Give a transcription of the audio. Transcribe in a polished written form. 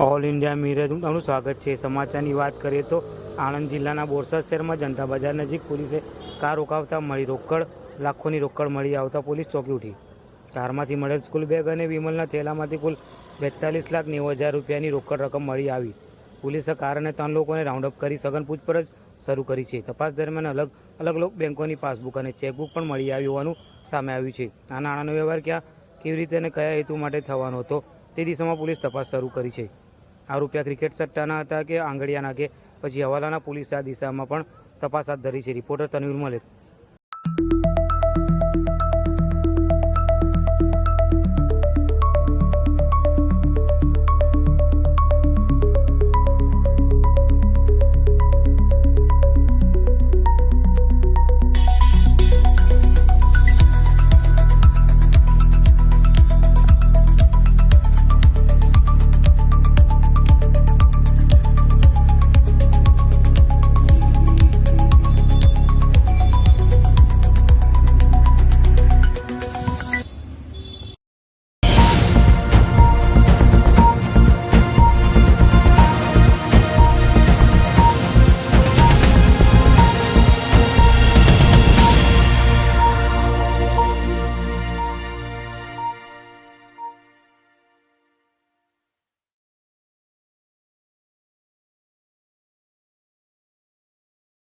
All India mirror તમારું સ્વાગત છે। સમાચારની વાત કરીએ તો આણંદ જિલ્લાના બોરસદ શહેરમાં જનતા બજાર નજીક પોલીસે કાર રોકાવતા મળી લાખોની રોકડ મળી આવતા પોલીસ ચોંકી ઉઠી। કારમાંથી મળેલ સ્કૂલ બેગ અને વિમલના થેલામાંથી કુલ 42,90,000 રૂપિયાની રોકડ રકમ મળી આવી। પોલીસે કાર અને 3 લોકોને રાઉન્ડઅપ કરી સઘન પૂછપરછ શરૂ કરી છે। તપાસ દરમિયાન અલગ બેંકોની પાસબુક અને ચેકબુક પણ મળી આવી હોવાનું સામે આવ્યું છે। આ નાણાંનો વ્યવહાર કેવી રીતે અને કયા હેતુ માટે થવાનો હતો તે દિશામાં પોલીસ તપાસ શરૂ કરી છે। આ રૂપિયા ક્રિકેટ સટ્ટાના હતા કે આંગળીયાના કે પછી હવાલાના? પોલીસે આ દિશામાં પણ તપાસ હાથ ધરી છે। રિપોર્ટર તનવીર મલેક।